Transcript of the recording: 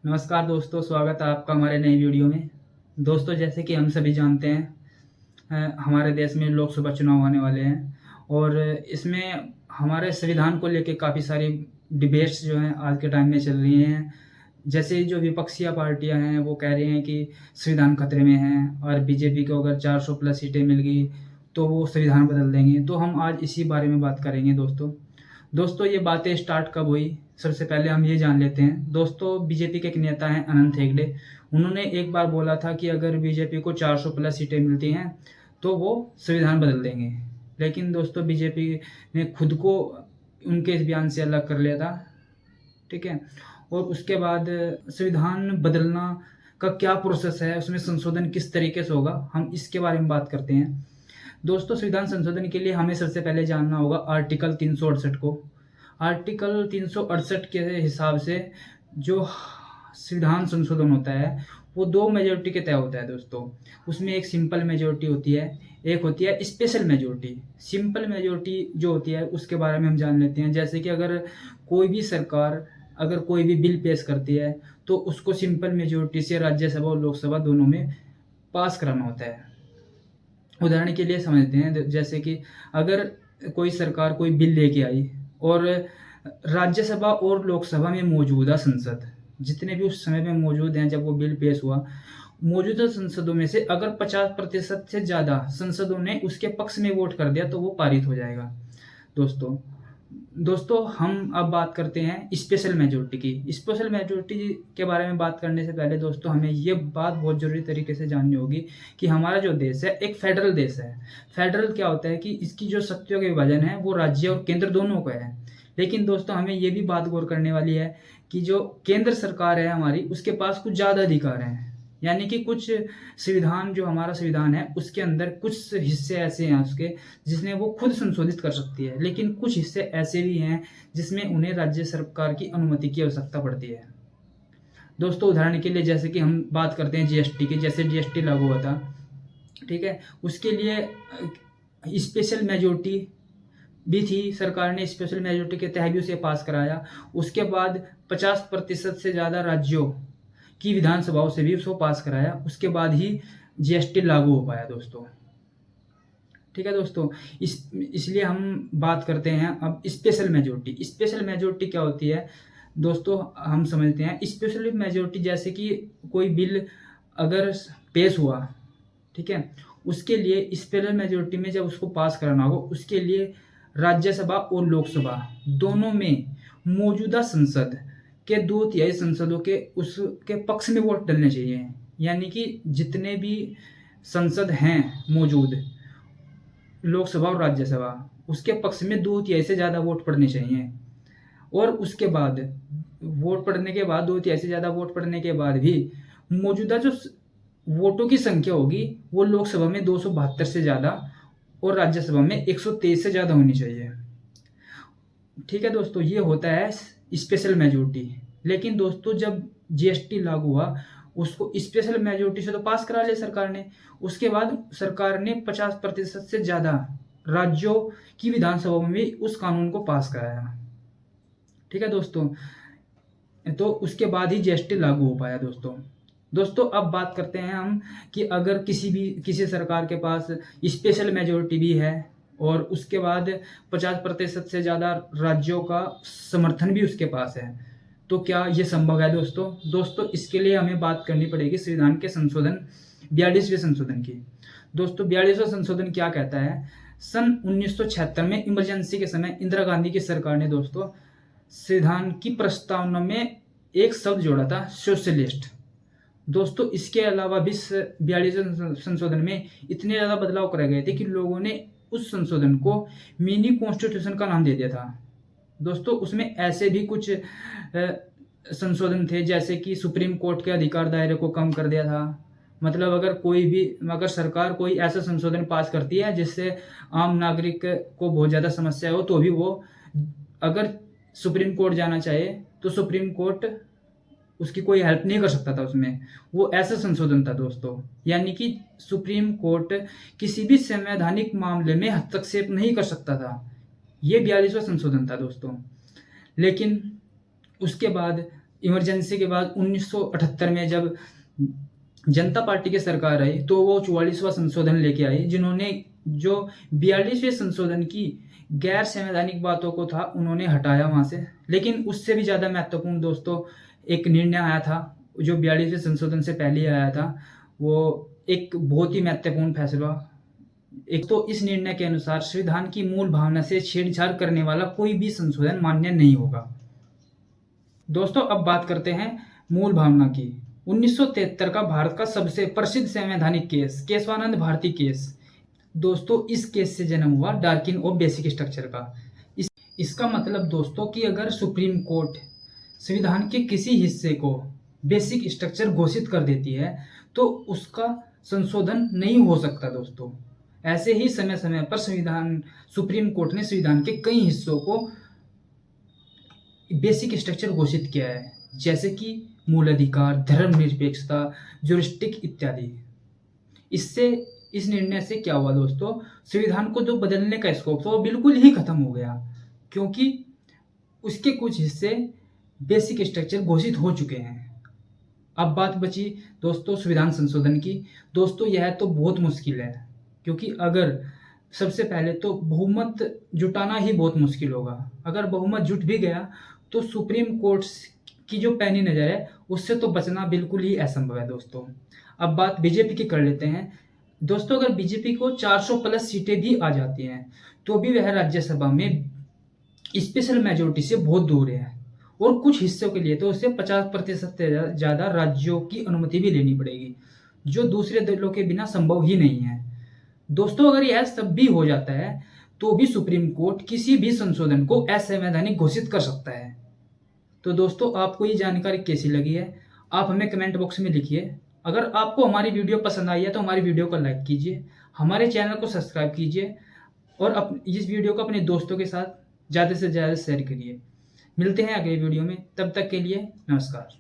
नमस्कार दोस्तों, स्वागत है आपका हमारे नई वीडियो में। दोस्तों, जैसे कि हम सभी जानते हैं हमारे देश में लोकसभा चुनाव होने वाले हैं और इसमें हमारे संविधान को लेके काफ़ी सारी डिबेट्स जो हैं आज के टाइम में चल रही हैं। जैसे जो विपक्षीय पार्टियां हैं वो कह रही हैं कि संविधान खतरे में है और बीजेपी को अगर 400 प्लस सीटें मिल गई तो वो संविधान बदल देंगे। तो हम आज इसी बारे में बात करेंगे दोस्तों। दोस्तों, ये बातें स्टार्ट कब हुई? सबसे पहले हम ये जान लेते हैं। दोस्तों, बीजेपी के एक नेता हैं अनंत हेगड़े। उन्होंने एक बार बोला था कि अगर बीजेपी को 400 प्लस सीटें मिलती हैं तो वो संविधान बदल देंगे। लेकिन दोस्तों, बीजेपी ने खुद को उनके इस बयान से अलग कर लिया था, ठीक है। और उसके बाद संविधान बदलना का क्या प्रोसेस है, उसमें संशोधन किस तरीके से होगा, हम इसके बारे में बात करते हैं। दोस्तों, संविधान संशोधन के लिए हमें सबसे पहले जानना होगा आर्टिकल 368 को। आर्टिकल 368 के हिसाब से जो संविधान संशोधन होता है वो दो मेजोरिटी के तय होता है दोस्तों। उसमें एक सिंपल मेजोरिटी होती है, एक होती है स्पेशल मेजोरिटी। सिंपल मेजोरिटी जो होती है उसके बारे में हम जान लेते हैं। जैसे कि अगर कोई भी सरकार अगर कोई भी बिल पेश करती है तो उसको सिंपल मेजोरिटी से राज्यसभा और लोकसभा दोनों में पास कराना होता है। उदाहरण के लिए समझते हैं, जैसे कि अगर कोई सरकार कोई बिल लेके आई और राज्यसभा और लोकसभा में मौजूदा संसद जितने भी उस समय में मौजूद हैं जब वो बिल पेश हुआ, मौजूदा संसदों में से अगर 50% से ज़्यादा संसदों ने उसके पक्ष में वोट कर दिया तो वो पारित हो जाएगा। दोस्तों दोस्तों हम अब बात करते हैं स्पेशल मेजोरिटी की। स्पेशल मेजोरिटी के बारे में बात करने से पहले दोस्तों हमें ये बात बहुत ज़रूरी तरीके से जाननी होगी कि हमारा जो देश है एक फेडरल देश है। फेडरल क्या होता है कि इसकी जो शक्तियों के विभाजन है वो राज्य और केंद्र दोनों का है। लेकिन दोस्तों हमें ये भी बात गौर करने वाली है कि जो केंद्र सरकार है हमारी, उसके पास कुछ ज़्यादा अधिकार हैं। यानी कि कुछ संविधान जो हमारा संविधान है उसके अंदर कुछ हिस्से ऐसे हैं उसके जिसमें वो खुद संशोधित कर सकती है, लेकिन कुछ हिस्से ऐसे भी हैं जिसमें उन्हें राज्य सरकार की अनुमति की आवश्यकता पड़ती है। दोस्तों, उदाहरण के लिए जैसे कि हम बात करते हैं जीएसटी की। जैसे जीएसटी लागू हुआ था, ठीक है, उसके लिए स्पेशल मेजोरिटी भी थी। सरकार ने स्पेशल मेजोरिटी के तहत भी उसे पास कराया। उसके बाद 50% से ज़्यादा राज्यों की विधानसभाओं से भी उसको पास कराया। उसके बाद ही जीएसटी लागू हो पाया दोस्तों, ठीक है दोस्तों। इसलिए हम बात करते हैं अब स्पेशल मेजोरिटी। स्पेशल मेजोरिटी क्या होती है दोस्तों, हम समझते हैं। स्पेशल मेजोरिटी जैसे कि कोई बिल अगर पेश हुआ, ठीक है, उसके लिए स्पेशल मेजोरिटी में जब उसको पास कराना हो उसके लिए राज्यसभा और लोकसभा दोनों में मौजूदा संसद के 2/3 संसदों के उसके पक्ष में वोट डलने चाहिए। यानी कि जितने भी संसद हैं मौजूद, लोकसभा और राज्यसभा, उसके पक्ष में 2/3 से ज़्यादा वोट पड़ने चाहिए। और उसके बाद वोट पड़ने के बाद 2/3 से ज़्यादा वोट पड़ने के बाद भी मौजूदा जो वोटों की संख्या होगी वो लोकसभा में 272 से ज़्यादा और राज्यसभा में 123 से ज़्यादा होनी चाहिए, ठीक है दोस्तों। ये होता है स्पेशल मेजोरिटी। लेकिन दोस्तों जब जीएसटी लागू हुआ उसको स्पेशल मेजोरिटी से तो पास करा लिया सरकार ने। उसके बाद सरकार ने 50% से ज़्यादा राज्यों की विधानसभाओं में उस कानून को पास कराया, ठीक है दोस्तों। तो उसके बाद ही जीएसटी लागू हो पाया दोस्तों। दोस्तों अब बात करते हैं हम कि अगर किसी सरकार के पास स्पेशल मेजोरिटी भी है और उसके बाद 50% से ज़्यादा राज्यों का समर्थन भी उसके पास है, तो क्या ये संभव है दोस्तों? दोस्तों इसके लिए हमें बात करनी पड़ेगी संविधान के संशोधन 42वें संशोधन की। दोस्तों 42वां संशोधन क्या कहता है? सन 1976 में इमरजेंसी के समय इंदिरा गांधी की सरकार ने दोस्तों संविधान की प्रस्तावना में एक शब्द जोड़ा था, सोशलिस्ट। दोस्तों इसके अलावा भी 42वें संशोधन में इतने ज़्यादा बदलाव करे गए थे कि लोगों ने उस संशोधन को मिनी कॉन्स्टिट्यूशन का नाम दे दिया था। दोस्तों उसमें ऐसे भी कुछ संशोधन थे जैसे कि सुप्रीम कोर्ट के अधिकार दायरे को कम कर दिया था। मतलब अगर सरकार कोई ऐसा संशोधन पास करती है जिससे आम नागरिक को बहुत ज़्यादा समस्या हो तो भी वो अगर सुप्रीम कोर्ट जाना चाहे तो सुप्रीम कोर्ट उसकी कोई हेल्प नहीं कर सकता था उसमें। वो ऐसा संशोधन था दोस्तों। यानी कि सुप्रीम कोर्ट किसी भी संवैधानिक मामले में हस्तक्षेप नहीं कर सकता था। ये 42वां संशोधन था दोस्तों। लेकिन उसके बाद इमरजेंसी के बाद 1978 में जब जनता पार्टी की सरकार आई तो वो 44वां संशोधन लेके आई, जिन्होंने जो 42वें संशोधन की गैर संवैधानिक बातों को था उन्होंने हटाया वहाँ से। लेकिन उससे भी ज़्यादा महत्वपूर्ण दोस्तों एक निर्णय आया था जो 42वें संशोधन से पहले आया था, वो एक बहुत ही महत्वपूर्ण फैसला। एक तो इस निर्णय के अनुसार संविधान की मूल भावना से छेड़छाड़ करने वाला कोई भी संशोधन मान्य नहीं होगा। दोस्तों अब बात करते हैं मूल भावना की। 1973 का भारत का सबसे प्रसिद्ध संवैधानिक केस केशवानंद भारती केस। दोस्तों इस केस से जन्म हुआ डार्किन ऑफ बेसिक स्ट्रक्चर का। इसका मतलब दोस्तों कि अगर सुप्रीम कोर्ट संविधान के किसी हिस्से को बेसिक स्ट्रक्चर घोषित कर देती है तो उसका संशोधन नहीं हो सकता दोस्तों। ऐसे ही समय समय पर सुप्रीम कोर्ट ने संविधान के कई हिस्सों को बेसिक स्ट्रक्चर घोषित किया है, जैसे कि मूल अधिकार, धर्मनिरपेक्षता, ज्यूरिस्डिक्शन इत्यादि। इससे इस निर्णय से क्या हुआ दोस्तों, संविधान को जो बदलने का स्कोप था वो बिल्कुल ही खत्म हो गया, क्योंकि उसके कुछ हिस्से बेसिक स्ट्रक्चर घोषित हो चुके हैं। अब बात बची दोस्तों संविधान संशोधन की। दोस्तों यह तो बहुत मुश्किल है, क्योंकि अगर सबसे पहले तो बहुमत जुटाना ही बहुत मुश्किल होगा। अगर बहुमत जुट भी गया तो सुप्रीम कोर्ट की जो पैनी नज़र है उससे तो बचना बिल्कुल ही असंभव है दोस्तों। अब बात बीजेपी की कर लेते हैं। दोस्तों अगर बीजेपी को 400 प्लस सीटें भी आ जाती हैं तो भी वह राज्यसभा में स्पेशल मेजोरिटी से बहुत दूर है, और कुछ हिस्सों के लिए तो उसे 50% से ज़्यादा राज्यों की अनुमति भी लेनी पड़ेगी, जो दूसरे दलों के बिना संभव ही नहीं है। दोस्तों अगर यह सब भी हो जाता है तो भी सुप्रीम कोर्ट किसी भी संशोधन को असंवैधानिक घोषित कर सकता है। तो दोस्तों आपको ये जानकारी कैसी लगी है आप हमें कमेंट बॉक्स में लिखिए। अगर आपको हमारी वीडियो पसंद आई है तो हमारी वीडियो को लाइक कीजिए, हमारे चैनल को सब्सक्राइब कीजिए और इस वीडियो को अपने दोस्तों के साथ ज़्यादा से ज़्यादा शेयर करिए। मिलते हैं अगले वीडियो में, तब तक के लिए नमस्कार।